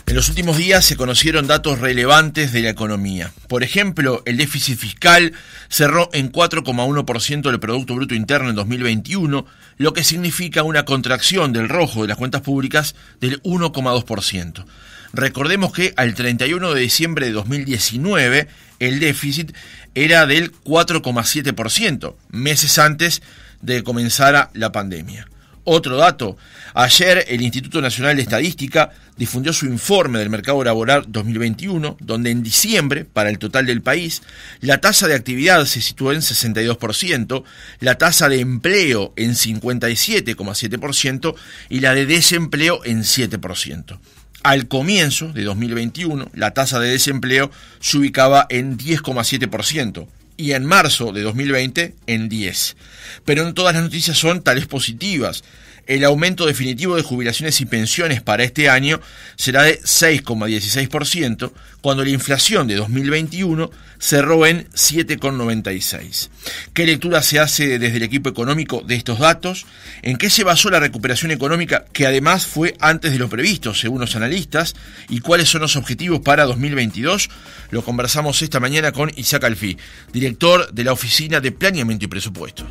En los últimos días se conocieron datos relevantes de la economía. Por ejemplo, el déficit fiscal cerró en 4,1% del Producto Bruto Interno en 2021, lo que significa una contracción del rojo de las cuentas públicas del 1,2%. Recordemos que al 31 de diciembre de 2019 el déficit era del 4,7%, meses antes de que comenzara la pandemia. Otro dato, ayer el Instituto Nacional de Estadística difundió su informe del mercado laboral 2021, donde en diciembre, para el total del país, la tasa de actividad se situó en 62%, la tasa de empleo en 57,7% y la de desempleo en 7%. Al comienzo de 2021, la tasa de desempleo se ubicaba en 10,7%. Y en marzo de 2020 en 10. Pero no todas las noticias son tales positivas. El aumento definitivo de jubilaciones y pensiones para este año será de 6,16%, cuando la inflación de 2021 cerró en 7,96%. ¿Qué lectura se hace desde el equipo económico de estos datos? ¿En qué se basó la recuperación económica, que además fue antes de lo previsto, según los analistas? ¿Y cuáles son los objetivos para 2022? Lo conversamos esta mañana con Isaac Alfie, director de la Oficina de Planeamiento y Presupuesto.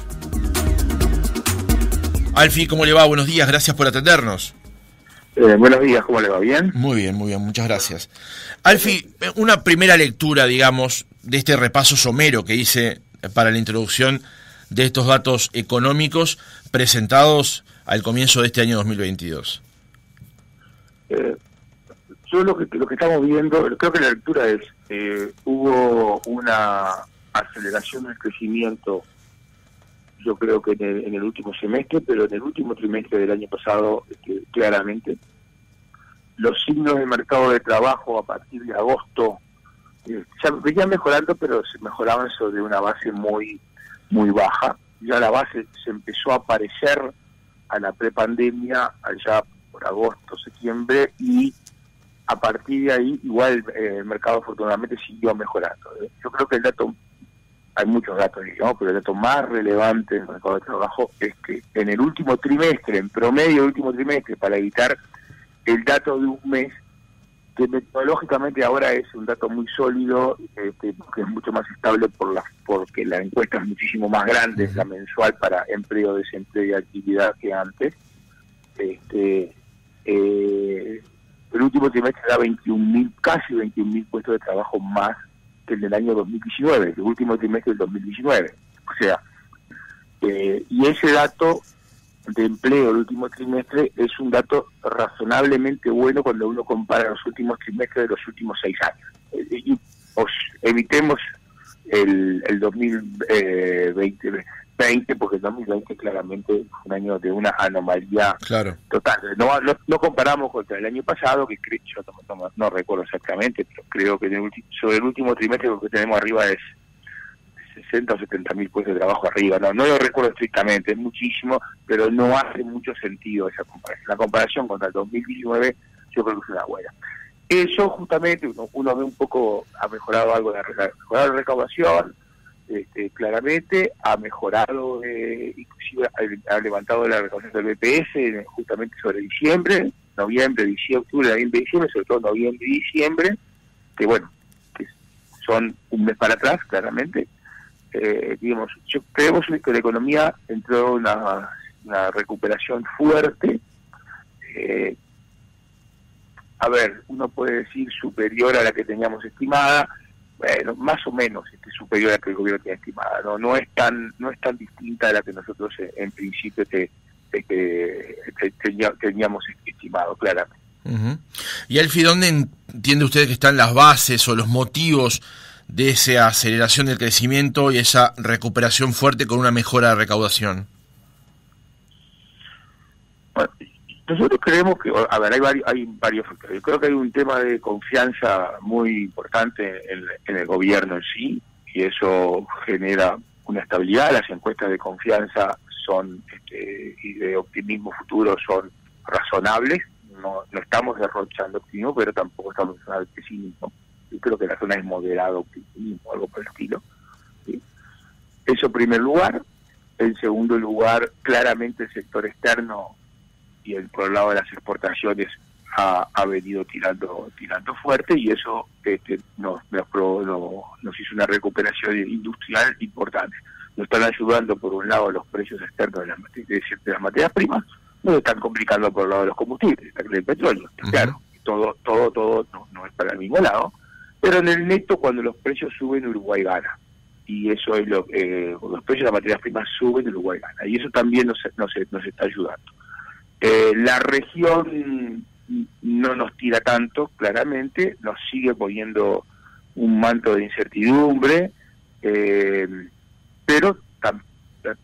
Alfie, ¿cómo le va? Buenos días, gracias por atendernos. Buenos días, ¿cómo le va? ¿Bien? Muy bien, muchas gracias. Alfie, una primera lectura, digamos, de este repaso somero que hice para la introducción de estos datos económicos presentados al comienzo de este año 2022. Yo lo que estamos viendo, creo que la lectura es, hubo una aceleración del crecimiento, yo creo que en el último semestre, pero en el último trimestre del año pasado, claramente. Los signos del mercado de trabajo a partir de agosto ya venían mejorando, pero se mejoraban sobre una base muy baja. Ya la base se empezó a parecer a la prepandemia allá por agosto, septiembre, y a partir de ahí igual el mercado afortunadamente siguió mejorando. Yo creo que el dato, hay muchos datos, digamos, pero el dato más relevante del mercado de trabajo es que en el último trimestre, en promedio del último trimestre, para evitar el dato de un mes, que metodológicamente ahora es un dato muy sólido, que es mucho más estable porque la encuesta es muchísimo más grande, es la mensual para empleo, desempleo y actividad que antes. El último trimestre da casi 21.000 puestos de trabajo más que el del año 2019, el último trimestre del 2019. O sea, y ese dato de empleo del último trimestre es un dato razonablemente bueno cuando uno compara los últimos trimestres de los últimos 6 años. Evitemos el 2020, porque el 2020 claramente fue un año de una anomalía total. No comparamos contra el año pasado, que yo no recuerdo exactamente, pero creo que sobre el último trimestre lo que tenemos arriba es 60 o 70 mil puestos de trabajo arriba. No lo recuerdo estrictamente, es muchísimo, pero no hace mucho sentido esa comparación. La comparación contra el 2019 yo creo que es una buena. Eso justamente uno ve un poco, ha mejorado algo, la recaudación, claramente, ha mejorado, inclusive ha levantado la recaudación del BPS justamente sobre diciembre, octubre, noviembre, diciembre, sobre todo noviembre y diciembre, que bueno, que son un mes para atrás, claramente. Creemos que la economía entró en una recuperación fuerte. Uno puede decir superior a la que teníamos estimada. Bueno, más o menos superior a la que el gobierno tenía estimada. No es tan distinta a la que nosotros en principio teníamos estimado, claramente. Uh-huh. Y Alfie, ¿dónde entiende usted que están las bases o los motivos de esa aceleración del crecimiento y esa recuperación fuerte con una mejora de recaudación? Bueno, nosotros creemos que, hay varios factores. Yo creo que hay un tema de confianza muy importante en el gobierno en sí, y eso genera una estabilidad. Las encuestas de confianza y de optimismo futuro son razonables. No estamos derrochando optimismo, pero tampoco estamos en el pesimismo. Yo creo que la zona es moderado optimismo, algo por el estilo. ¿Sí? Eso en primer lugar. En segundo lugar, claramente el sector externo y por el lado de las exportaciones ha venido tirando fuerte, y eso nos hizo una recuperación industrial importante. Nos están ayudando por un lado los precios externos de las materias primas, nos están complicando por el lado de los combustibles, del petróleo. Claro, todo no es para el mismo lado, pero en el neto, cuando los precios suben, Uruguay gana. Y eso es cuando los precios de las materias primas suben, Uruguay gana. Y eso también nos está ayudando. La región no nos tira tanto, claramente, nos sigue poniendo un manto de incertidumbre, pero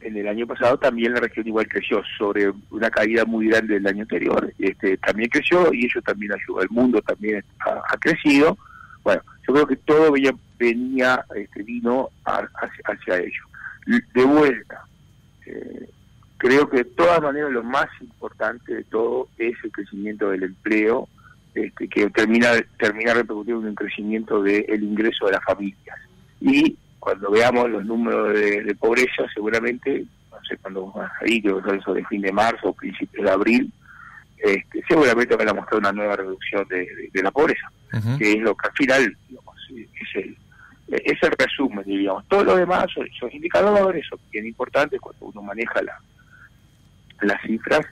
en el año pasado también la región igual creció, sobre una caída muy grande del año anterior, también creció, y eso también ayudó. El mundo también ha crecido. Bueno, yo creo que todo vino hacia ello. De vuelta, creo que de todas maneras lo más importante de todo es el crecimiento del empleo, que termina repercutiendo en un crecimiento del ingreso de las familias. Y cuando veamos los números de pobreza, seguramente, no sé cuándo van a salir, creo que eso de fin de marzo o principios de abril, seguramente van a mostrar una nueva reducción de la pobreza, que es lo que al final, digamos, es el resumen, diríamos. Todo lo demás son indicadores, son bien importantes cuando uno maneja las cifras,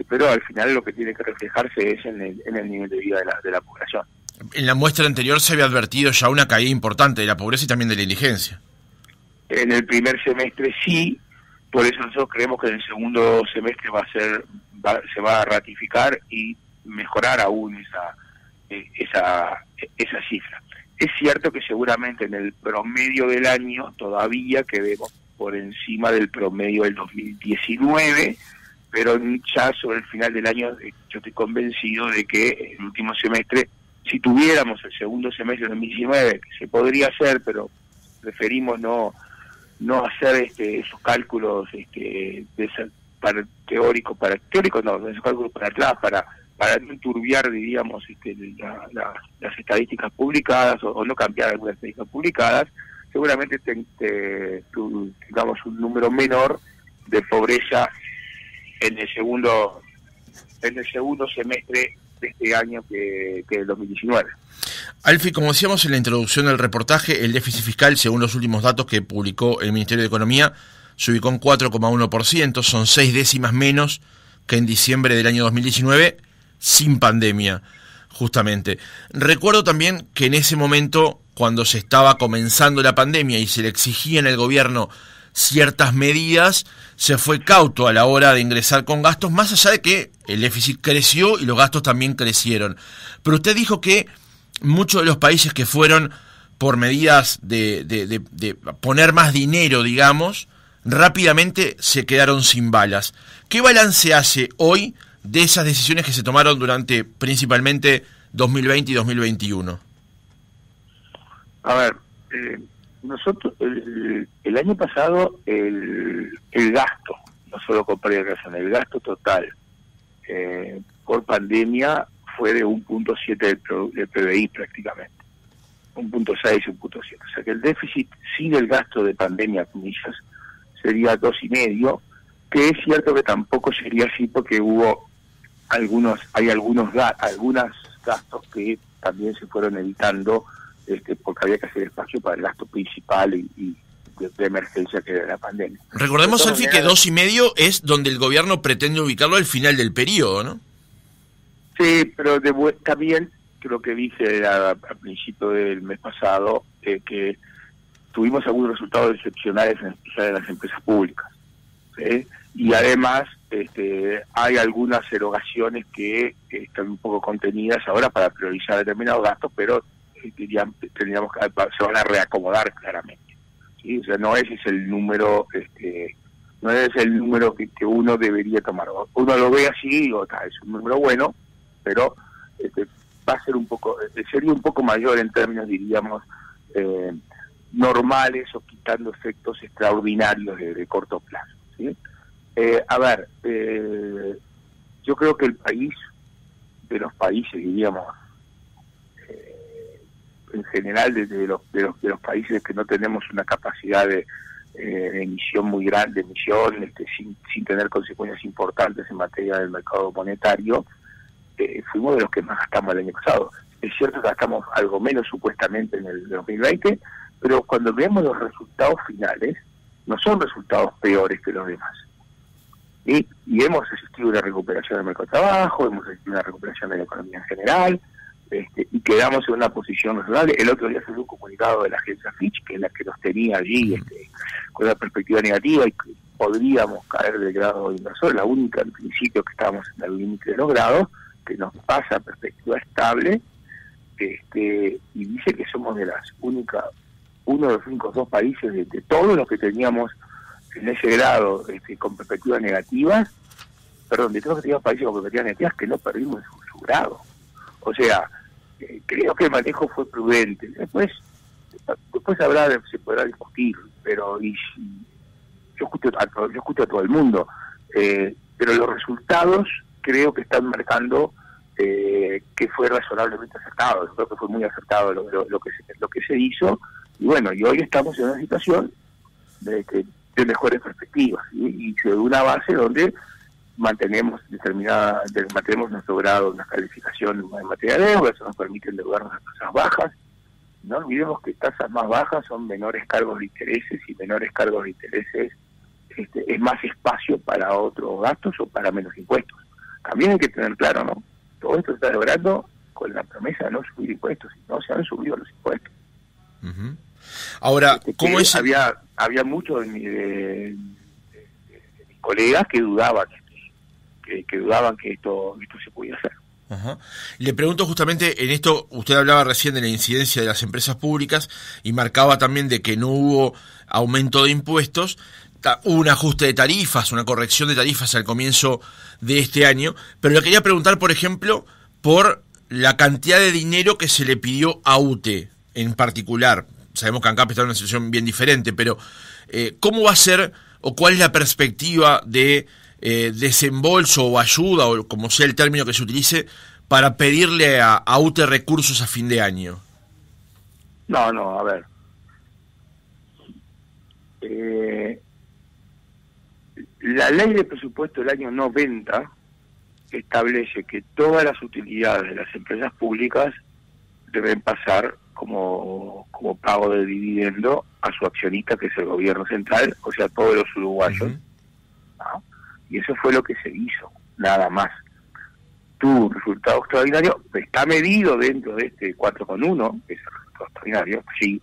pero al final lo que tiene que reflejarse es en el nivel de vida de la población. En la muestra anterior se había advertido ya una caída importante de la pobreza y también de la indigencia. En el primer semestre sí, por eso nosotros creemos que en el segundo semestre se va a ratificar y mejorar aún esa cifra. Es cierto que seguramente en el promedio del año todavía quedemos por encima del promedio del 2019, pero ya sobre el final del año yo estoy convencido de que el último semestre, si tuviéramos el segundo semestre del 2019, que se podría hacer, preferimos no hacer esos cálculos teóricos esos cálculos para atrás, para no enturbiar, diríamos, las estadísticas publicadas, o no cambiar algunas estadísticas publicadas. Seguramente tengamos un número menor de pobreza en el segundo semestre de este año que el 2019. Alfie, como decíamos en la introducción del reportaje, el déficit fiscal, según los últimos datos que publicó el Ministerio de Economía, se ubicó en 4,1%, son 6 décimas menos que en diciembre del año 2019, sin pandemia, justamente. Recuerdo también que en ese momento, cuando se estaba comenzando la pandemia y se le exigían al gobierno ciertas medidas, se fue cauto a la hora de ingresar con gastos, más allá de que el déficit creció y los gastos también crecieron. Pero usted dijo que muchos de los países que fueron por medidas de poner más dinero, digamos, rápidamente se quedaron sin balas. ¿Qué balance hace hoy de esas decisiones que se tomaron durante principalmente 2020 y 2021? A ver, nosotros el año pasado el gasto, no solo con pérdida de razón, el gasto total por pandemia fue de 1.7 del PBI prácticamente, 1.6, 1.7. O sea que el déficit sin el gasto de pandemia, comillas, sería 2,5, que es cierto que tampoco sería así porque algunos gastos que también se fueron evitando porque había que hacer espacio para el gasto principal y de emergencia que era la pandemia. Recordemos, Alfie, que 2,5 es donde el gobierno pretende ubicarlo al final del periodo, ¿no? Sí, pero también creo que dije al principio del mes pasado que tuvimos algunos resultados excepcionales, en especial en las empresas públicas, ¿sí? Y además hay algunas erogaciones que están un poco contenidas ahora para priorizar determinados gastos, pero tendríamos que se van a reacomodar claramente, ¿sí? O sea, no ese es el número no es el número que uno debería tomar. Uno lo ve así y digo, es un número bueno, pero va a ser sería un poco mayor en términos, diríamos, normales, o quitando efectos extraordinarios de corto plazo, ¿sí? A ver, yo creo que el país, de los países, diríamos, en general, de los países que no tenemos una capacidad de emisión muy grande, sin tener consecuencias importantes en materia del mercado monetario, fuimos de los que más gastamos el año pasado. Es cierto que gastamos algo menos supuestamente en el 2020, pero cuando vemos los resultados finales, no son resultados peores que los demás. Y hemos asistido a una recuperación del mercado de trabajo, hemos asistido a una recuperación de la economía en general, y quedamos en una posición razonable. El otro día salió un comunicado de la agencia Fitch, que es la que nos tenía allí con una perspectiva negativa, y que podríamos caer del grado de inversor, la única en principio que estábamos en el límite de los grados, que nos pasa a perspectiva estable, y dice que somos de las únicas, uno de los únicos dos países de todos los que teníamos en ese grado con perspectivas negativas, perdón, de todos los que teníamos países con perspectivas negativas, que no perdimos su grado. O sea, creo que el manejo fue prudente. Después se podrá discutir, pero yo escucho a todo el mundo, pero los resultados creo que están marcando que fue razonablemente acertado. Yo creo que fue muy acertado lo que se hizo, y bueno, y hoy estamos en una situación de mejores perspectivas, y de una base donde mantenemos nuestro grado, una calificación en materia de deuda. Eso nos permite endeudarnos a tasas bajas. No olvidemos que tasas más bajas son menores cargos de intereses, y menores cargos de intereses es más espacio para otros gastos o para menos impuestos. También hay que tener claro, ¿no? Todo esto se está logrando con la promesa de no subir impuestos, y no se han subido los impuestos. Uh-huh. Ahora, ¿cómo es? Había muchos de mis colegas que dudaban que esto se podía hacer. Ajá. Le pregunto justamente en esto, usted hablaba recién de la incidencia de las empresas públicas y marcaba también de que no hubo aumento de impuestos, hubo un ajuste de tarifas, una corrección de tarifas al comienzo de este año, pero le quería preguntar, por ejemplo, por la cantidad de dinero que se le pidió a UTE en particular. Sabemos que ANCAP está en una situación bien diferente, pero ¿cómo va a ser o cuál es la perspectiva de desembolso o ayuda, o como sea el término que se utilice, para pedirle a UTE recursos a fin de año? No, a ver. La ley de presupuesto del año 90 establece que todas las utilidades de las empresas públicas deben pasar como pago de dividendo a su accionista, que es el gobierno central, o sea, todos los uruguayos. Uh-huh. ¿No? Y eso fue lo que se hizo, nada más. Tu resultado extraordinario está medido dentro de este 4,1, que es el resultado extraordinario, sí.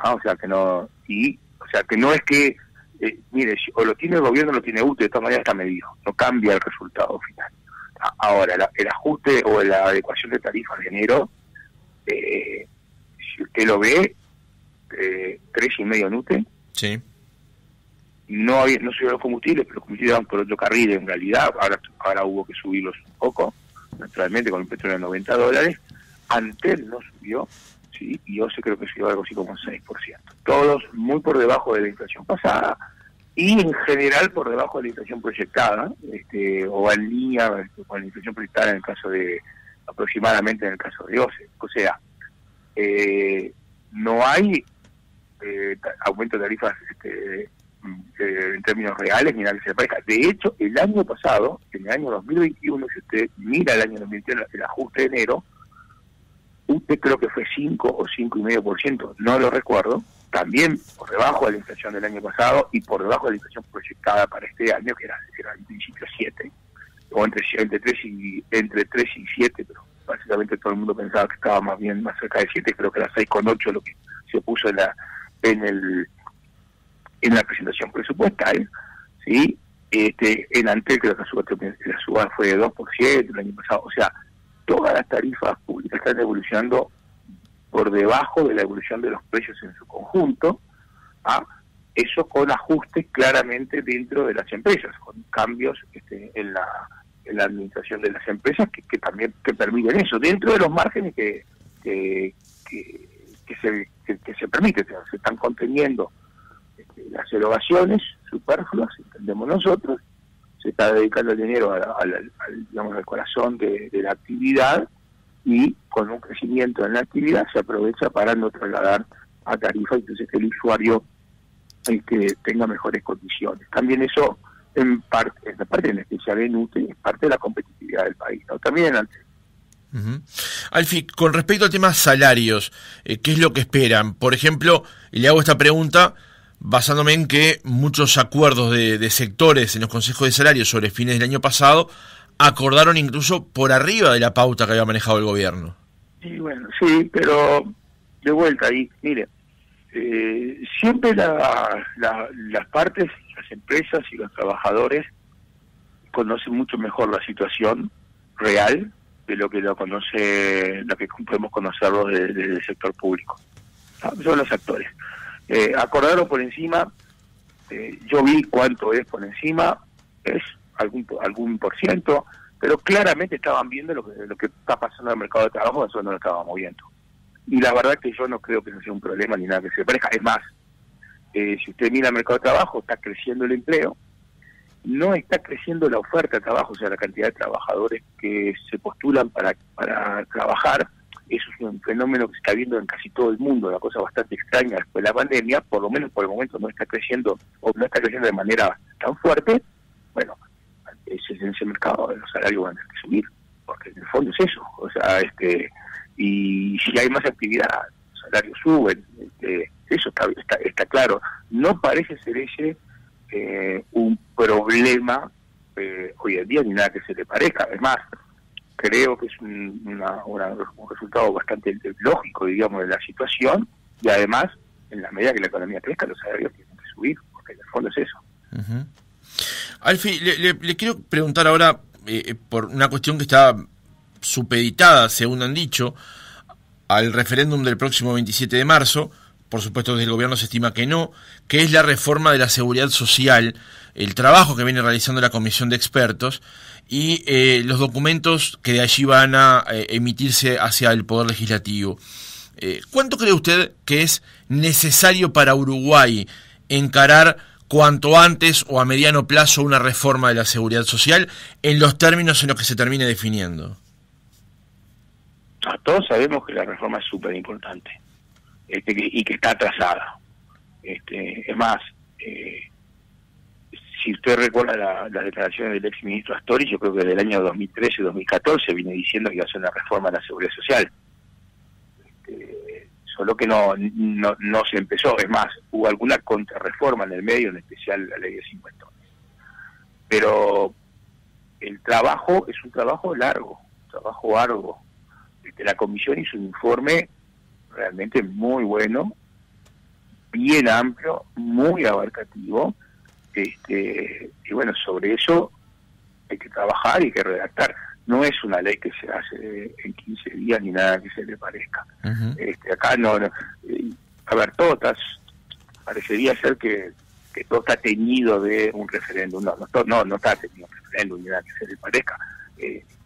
O sea que no es que mire, o lo tiene el gobierno o lo tiene UTE, de todas maneras está medido, no cambia el resultado final. Ahora, el ajuste o la adecuación de tarifas de enero, si usted lo ve, 3,5 en UTE. Sí. No subieron los combustibles, pero los combustibles van por otro carril en realidad. Ahora hubo que subirlos un poco, naturalmente, con el petróleo a $90. Antel no subió, sí, y yo creo que subió algo así como 6%. Todos muy por debajo de la inflación pasada, y en general por debajo de la inflación proyectada, o en línea con la inflación proyectada en el caso de, aproximadamente en el caso de OCE. O sea, no hay aumento de tarifas en términos reales ni nada que se parezca. De hecho, el año pasado, en el año 2021, si usted mira el año 2021, el ajuste de enero, usted creo que fue 5 o 5,5%, no lo recuerdo, también por debajo de la inflación del año pasado y por debajo de la inflación proyectada para este año, que era en principio 7, o entre 3 y 7, pero básicamente todo el mundo pensaba que estaba más cerca de 7, creo que era 6,8 lo que se puso en la presentación presupuestal, ¿sí? En Antel creo que la suba fue de 2% el año pasado. O sea, todas las tarifas públicas están evolucionando por debajo de la evolución de los precios en su conjunto, eso con ajustes claramente dentro de las empresas, con cambios en la administración de las empresas que también permiten eso, dentro de los márgenes que se permiten. Se están conteniendo las erogaciones superfluas, entendemos nosotros, se está dedicando el dinero al corazón de la actividad, y con un crecimiento en la actividad se aprovecha para no trasladar a tarifa, entonces que el usuario tenga mejores condiciones. También eso en especial en UTE, es parte de la competitividad del país, ¿no? También antes. Alfie, con respecto al tema salarios, ¿qué es lo que esperan? Por ejemplo, y le hago esta pregunta basándome en que muchos acuerdos de sectores en los consejos de salarios sobre fines del año pasado acordaron incluso por arriba de la pauta que había manejado el gobierno. Sí, bueno, sí, pero de vuelta ahí, mire, siempre las partes, las empresas y los trabajadores conocen mucho mejor la situación real de lo que podemos conocerlo del sector público. Son los actores. Acordaron por encima, yo vi cuánto es por encima, es algún por ciento, pero claramente estaban viendo lo que está pasando en el mercado de trabajo, eso no lo estábamos viendo. Y la verdad que yo no creo que no sea un problema ni nada que se parezca. Es más, si usted mira el mercado de trabajo, está creciendo el empleo, no está creciendo la oferta de trabajo, o sea, la cantidad de trabajadores que se postulan para trabajar. Eso es un fenómeno que se está viendo en casi todo el mundo, una cosa bastante extraña después de la pandemia, por lo menos por el momento no está creciendo, o no está creciendo de manera tan fuerte. Bueno, ese mercado de los salarios van a tener que subir, porque en el fondo es eso, o sea, y si hay más actividad, los salarios suben, eso está claro. No parece ser ese un problema hoy en día, ni nada que se le parezca. Es más, creo que es un resultado bastante lógico, digamos, de la situación, y además, en la medida que la economía crezca, los salarios tienen que subir, porque en el fondo es eso. Uh-huh. Alfie, le quiero preguntar ahora por una cuestión que está supeditada, según han dicho, al referéndum del próximo 27 de marzo, por supuesto desde el gobierno se estima que no, que es la reforma de la seguridad social, el trabajo que viene realizando la comisión de expertos y los documentos que de allí van a emitirse hacia el Poder Legislativo. ¿Cuánto cree usted que es necesario para Uruguay encarar cuanto antes o a mediano plazo una reforma de la seguridad social en los términos en los que se termine definiendo? Todos sabemos que la reforma es súper importante y que está atrasada. Es más, si usted recuerda las declaraciones del ex ministro Astori, yo creo que desde el año 2013-2014 viene diciendo que iba a hacer una reforma de la seguridad social. Solo que no se empezó. Es más, hubo alguna contrarreforma en el medio, en especial la ley de 50. Pero el trabajo es un trabajo largo, un trabajo arduo. La comisión hizo un informe realmente muy bueno, bien amplio, muy abarcativo, y bueno, sobre eso hay que trabajar y hay que redactar. No es una ley que se hace en 15 días ni nada que se le parezca. Uh-huh. Acá no, a ver, parecería ser que todo está teñido de un referéndum. No está teñido un referéndum ni nada que se le parezca.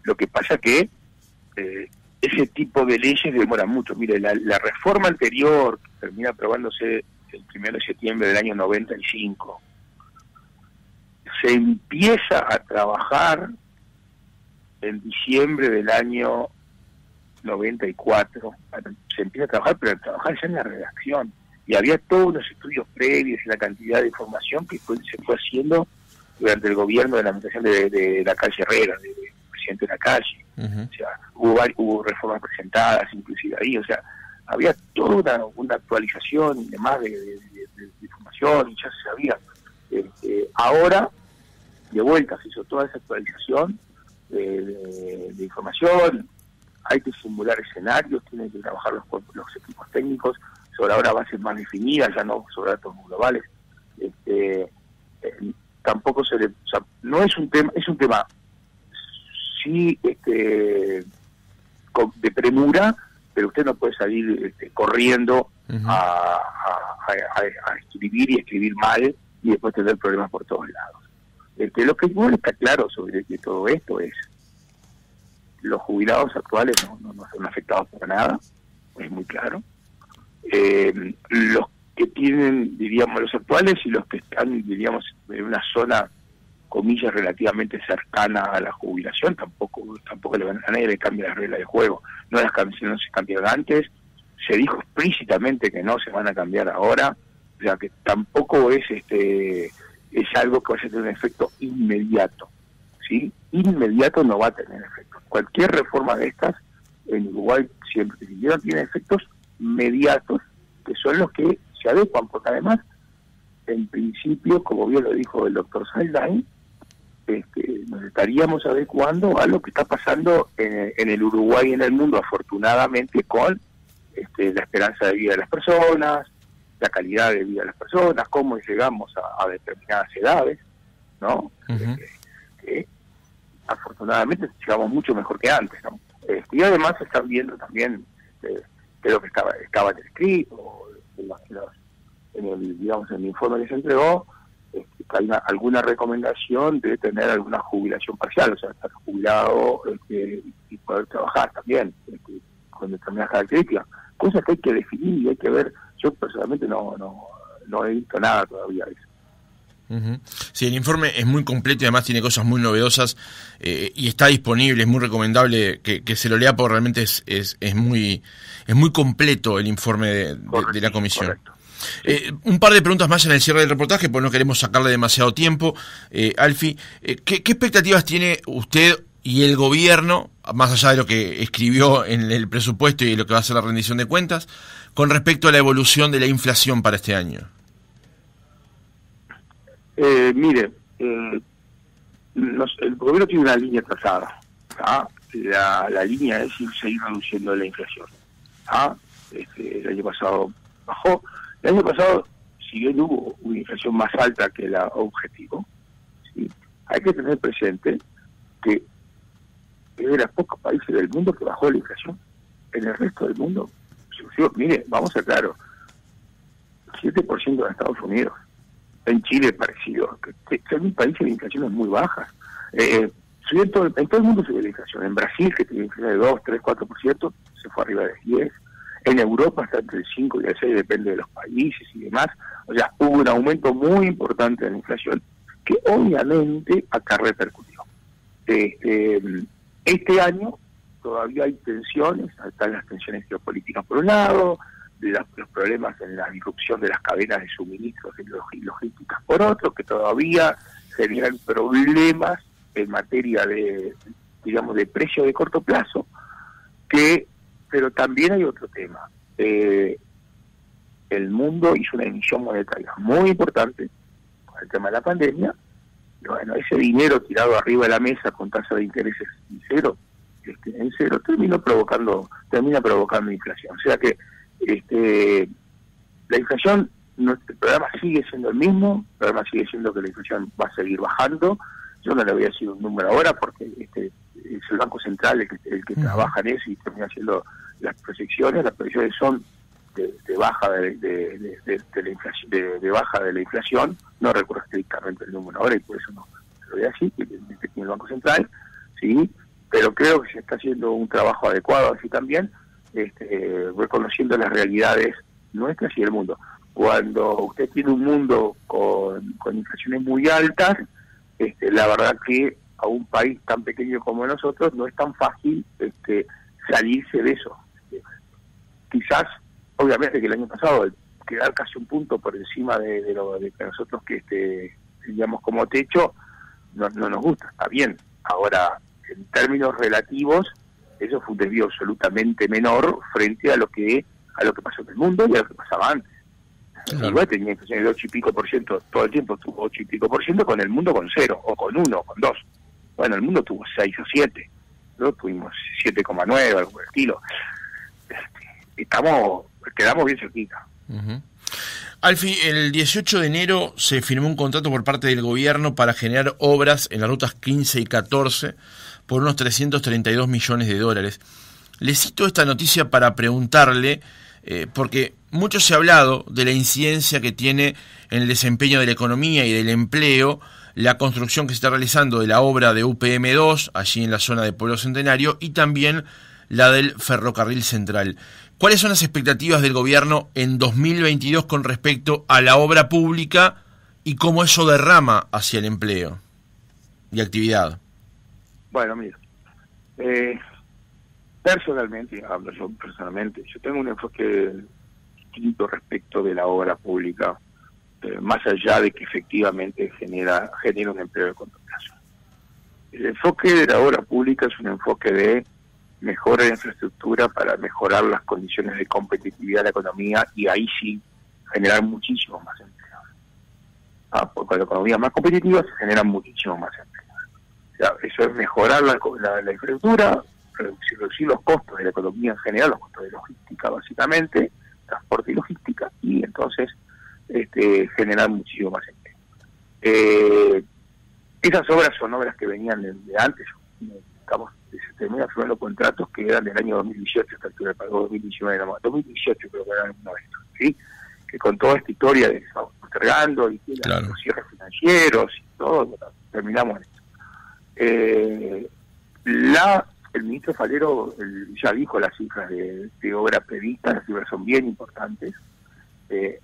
Lo que pasa que ese tipo de leyes demoran mucho. Mire, la reforma anterior, que termina aprobándose el 1 de septiembre del año 95, se empieza a trabajar en diciembre del año 94. Se empieza a trabajar, pero a trabajar ya en la redacción. Y había todos los estudios previos y la cantidad de información que se fue haciendo durante el gobierno de la administración de la calle Herrera, del presidente de la calle. Uh-huh. O sea, hubo reformas presentadas inclusive ahí, o sea, había toda una actualización y demás de información, y ya se sabía. Ahora, de vuelta, se hizo toda esa actualización de información, hay que simular escenarios, tienen que trabajar los equipos técnicos sobre ahora bases más definidas, ya no sobre datos globales. Tampoco o sea, no es un tema, es un tema sí de premura, pero usted no puede salir corriendo uh-huh. a escribir y escribir mal y después tener problemas por todos lados. Lo que igual está claro sobre todo esto es los jubilados actuales no son afectados por nada, es muy claro. Los que tienen, diríamos, los actuales y los que están, diríamos, en una zona, comillas, relativamente cercana a la jubilación, tampoco a nadie le cambia las reglas de juego. No se cambiaron antes, se dijo explícitamente que no se van a cambiar ahora, o sea que tampoco es es algo que va a tener un efecto inmediato, ¿sí? Inmediato no va a tener efecto. Cualquier reforma de estas, en Uruguay siempre tiene efectos inmediatos, que son los que se adecuan, porque además, en principio, como bien lo dijo el doctor Saldain, nos estaríamos adecuando a lo que está pasando en el Uruguay y en el mundo, afortunadamente, con la esperanza de vida de las personas, la calidad de vida de las personas, cómo llegamos a determinadas edades, ¿no? Que afortunadamente llegamos mucho mejor que antes, ¿no? Y además se están viendo también, creo que estaba escrito, en el informe que se entregó, que hay alguna recomendación de tener alguna jubilación parcial, o sea, estar jubilado y poder trabajar también, con determinadas características, cosas que hay que definir y hay que ver. Yo personalmente no he visto nada todavía de eso. Sí, el informe es muy completo y además tiene cosas muy novedosas, y está disponible, es muy recomendable que se lo lea porque realmente es muy completo el informe de la comisión. Correcto. Un par de preguntas más en el cierre del reportaje, porque no queremos sacarle demasiado tiempo. Alfie, ¿qué expectativas tiene usted y el gobierno, más allá de lo que escribió en el presupuesto y lo que va a ser la rendición de cuentas, con respecto a la evolución de la inflación para este año? Mire, el gobierno tiene una línea trazada, ¿tá? La línea es seguir reduciendo la inflación, ¿tá? El año pasado bajó. El año pasado, si bien hubo una inflación más alta que el objetivo, ¿sí? Hay que tener presente que es de los pocos países del mundo que bajó la inflación. En el resto del mundo, mire, vamos a ser claros, 7% en Estados Unidos. En Chile parecido, que son países de inflaciones muy bajas. En todo el mundo subió la inflación. En Brasil, que tiene inflación de 2, 3, 4%, se fue arriba de 10. En Europa está entre el 5 y el 6, depende de los países y demás. O sea, hubo un aumento muy importante de la inflación, que obviamente acá repercutió. Este año todavía hay tensiones, están las tensiones geopolíticas por un lado, los problemas en la disrupción de las cadenas de suministros y logísticas por otro, que todavía generan problemas en materia de, digamos, de precio de corto plazo, pero también hay otro tema. El mundo hizo una emisión monetaria muy importante con el tema de la pandemia, y bueno, ese dinero tirado arriba de la mesa con tasa de intereses en cero, termina provocando inflación. O sea que la inflación, el programa sigue siendo el mismo, el programa sigue siendo que la inflación va a seguir bajando. Yo no le voy a decir un número ahora porque es el Banco Central el que trabaja en eso y termina haciendo las proyecciones. Las proyecciones son de baja de la inflación, de baja de la inflación. No recuerdo estrictamente el número ahora y por eso no lo voy a decir, que tiene el Banco Central, sí, pero creo que se está haciendo un trabajo adecuado así también, reconociendo las realidades nuestras y del mundo. Cuando usted tiene un mundo con inflaciones muy altas, la verdad que a un país tan pequeño como nosotros no es tan fácil salirse de eso. Quizás, obviamente que el año pasado quedar casi un punto por encima de lo que nosotros teníamos como techo no nos gusta, está bien. Ahora, en términos relativos, eso fue un desvío absolutamente menor frente a lo que pasó en el mundo y a lo que pasaba antes. Claro. Igual tenía inflación de 8 y pico por ciento, todo el tiempo tuvo 8 y pico por ciento, con el mundo con 0, o con 1, o con 2. Bueno, el mundo tuvo 6 o 7, nosotros tuvimos 7,9, algo por el estilo. Quedamos bien cerquita. Alfie, el 18 de enero se firmó un contrato por parte del gobierno para generar obras en las rutas 15 y 14 por unos 332 millones de dólares. Le cito esta noticia para preguntarle, porque mucho se ha hablado de la incidencia que tiene en el desempeño de la economía y del empleo la construcción que se está realizando de la obra de UPM2, allí en la zona de Pueblo Centenario, y también la del Ferrocarril Central. ¿Cuáles son las expectativas del gobierno en 2022 con respecto a la obra pública y cómo eso derrama hacia el empleo y actividad? Bueno, mira, personalmente, yo tengo un enfoque distinto respecto de la obra pública. más allá de que efectivamente genera un empleo de corto plazo. El enfoque de la obra pública es un enfoque de mejora de infraestructura para mejorar las condiciones de competitividad de la economía y ahí sí generar muchísimos más empleos. Porque con la economía más competitiva se generan muchísimos más empleos. O sea, eso es mejorar la infraestructura, reducir los costos de la economía en general, los costos de logística básicamente, transporte y logística, y entonces generar muchísimo más empleo. Esas obras son obras que venían de antes, se terminan firmando contratos que eran del año 2018, esta altura del pago 2019, 2018 creo que eran alguna vez, ¿sí? Que con toda esta historia de que estamos postergando y claro, los cierres financieros y todo, bueno, terminamos en esto. El ministro Falero ya dijo las cifras de obra prevista, las cifras son bien importantes.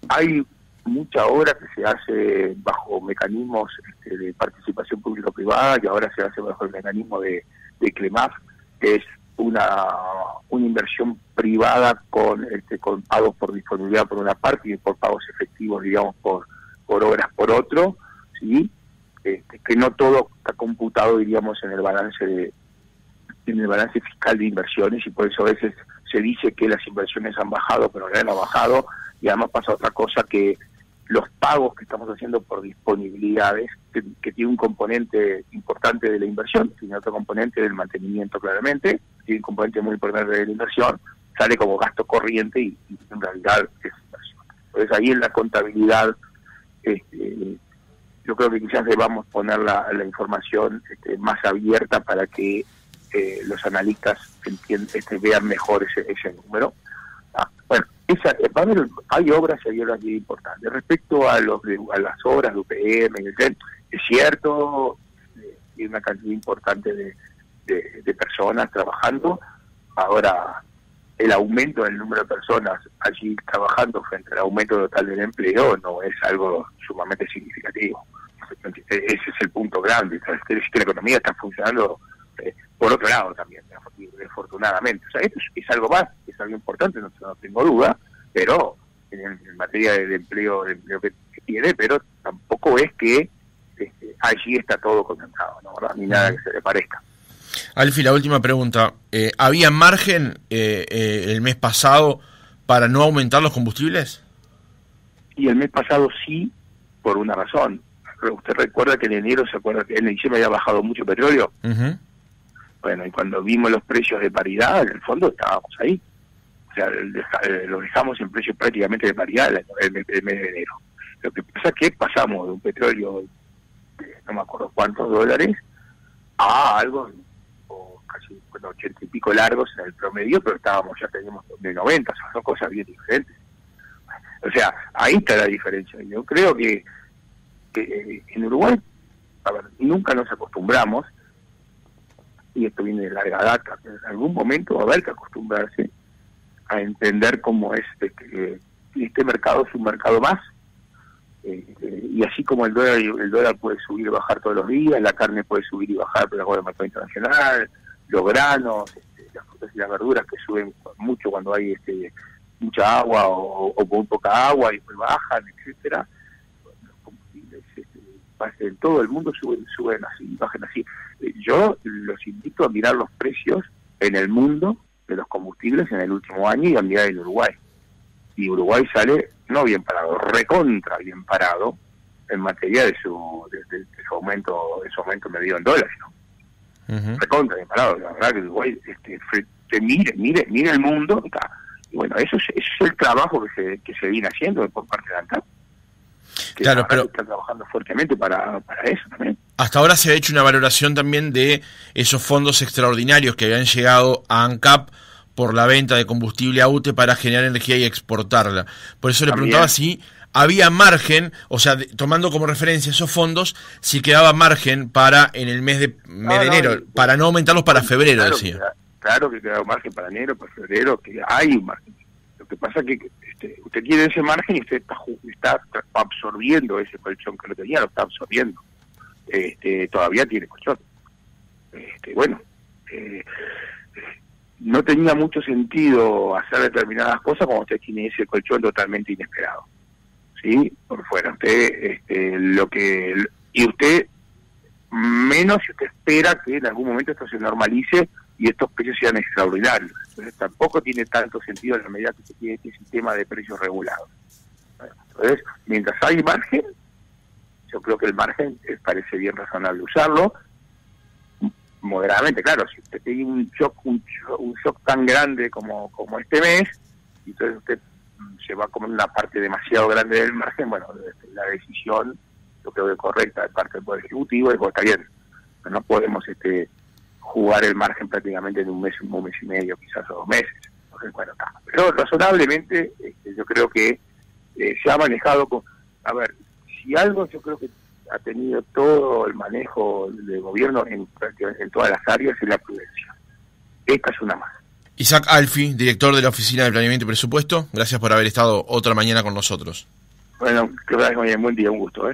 Hay mucha obra que se hace bajo mecanismos de participación público-privada y ahora se hace bajo el mecanismo de CLEMAF, que es una inversión privada con pagos por disponibilidad por una parte y por pagos efectivos, digamos, por obras por otro, ¿sí? Que no todo está computado, diríamos, en el balance fiscal de inversiones, y por eso a veces se dice que las inversiones han bajado, pero no han bajado, y además pasa otra cosa, que los pagos que estamos haciendo por disponibilidades, que tiene un componente importante de la inversión, tiene otro componente del mantenimiento claramente, tiene un componente muy importante de la inversión, sale como gasto corriente y en realidad es inversión. Entonces ahí en la contabilidad, yo creo que quizás debamos poner la información más abierta para que los analistas vean mejor ese número. Bueno, hay obras y hay obras bien importantes. Respecto a las obras de UPM, es cierto, hay una cantidad importante de personas trabajando. Ahora, el aumento del número de personas allí trabajando frente al aumento total del empleo no es algo sumamente significativo. Ese es el punto grande. Es decir, que la economía está funcionando por otro lado también, afortunadamente. O sea, esto es algo más, es algo importante, no tengo duda, pero en materia de empleo que tiene, pero tampoco es que allí está todo concentrado, ¿no? ¿Verdad? Ni nada que se le parezca. Alfie, la última pregunta. ¿Había margen el mes pasado para no aumentar los combustibles? Y el mes pasado sí, por una razón. Usted recuerda que en enero, ¿se acuerda que en diciembre había bajado mucho petróleo? Uh-huh. Bueno, y cuando vimos los precios de paridad, en el fondo estábamos ahí. O sea, lo dejamos en precios prácticamente de paridad el mes de enero. Lo que pasa es que pasamos de un petróleo de no me acuerdo cuántos dólares a algo casi 80 y pico largos en el promedio, pero ya teníamos de 90, son cosas bien diferentes. O sea, ahí está la diferencia. Yo creo que en Uruguay, nunca nos acostumbramos, y esto viene de larga data, en algún momento va a haber que acostumbrarse a entender cómo es este mercado es un mercado más, y así como el dólar puede subir y bajar todos los días, la carne puede subir y bajar por el mercado internacional, los granos, las frutas y las verduras que suben mucho cuando hay mucha agua o muy poca agua y después bajan, etcétera. Los combustibles en todo el mundo suben así, bajan así. Yo los invito a mirar los precios en el mundo de los combustibles en el último año y a mirar el Uruguay. Y Uruguay sale no bien parado, recontra bien parado en materia de su aumento medido en dólares, ¿no? Uh-huh. Recontra bien parado, la verdad que Uruguay mire el mundo, y bueno, eso es el trabajo que se viene haciendo por parte de ANCAP. Claro, pero está trabajando fuertemente para eso también. Hasta ahora se ha hecho una valoración también de esos fondos extraordinarios que habían llegado a ANCAP por la venta de combustible a UTE para generar energía y exportarla. Por eso le preguntaba si había margen, o sea, tomando como referencia esos fondos, si quedaba margen para en el mes de enero, para no aumentarlos para febrero, claro, decía. Claro que queda margen para enero, para febrero, que hay un margen. Lo que pasa es que usted quiere ese margen y usted está absorbiendo ese colchón que no tenía, lo está absorbiendo. Todavía tiene colchón. No tenía mucho sentido hacer determinadas cosas cuando usted tiene ese colchón totalmente inesperado. ¿sí? Por fuera. Usted, y usted, menos si usted espera que en algún momento esto se normalice y estos precios sean extraordinarios. Entonces tampoco tiene tanto sentido en la medida que se tiene este sistema de precios regulados. Entonces, mientras hay margen, yo creo que el margen parece bien razonable usarlo, moderadamente. Claro, si usted tiene un shock tan grande como este mes, y entonces usted se va a comer una parte demasiado grande del margen, bueno, la decisión, yo creo que correcta de parte del Poder Ejecutivo, es, está bien, pero no podemos jugar el margen prácticamente en un mes y medio, quizás, o 2 meses. Entonces, bueno, está. Pero razonablemente, yo creo que se ha manejado con... A ver, si algo yo creo que ha tenido todo el manejo del gobierno en todas las áreas es la prudencia. Esta es una más. Isaac Alfi, director de la Oficina de Planeamiento y Presupuesto, gracias por haber estado otra mañana con nosotros. Bueno, que vaya buen día, un gusto.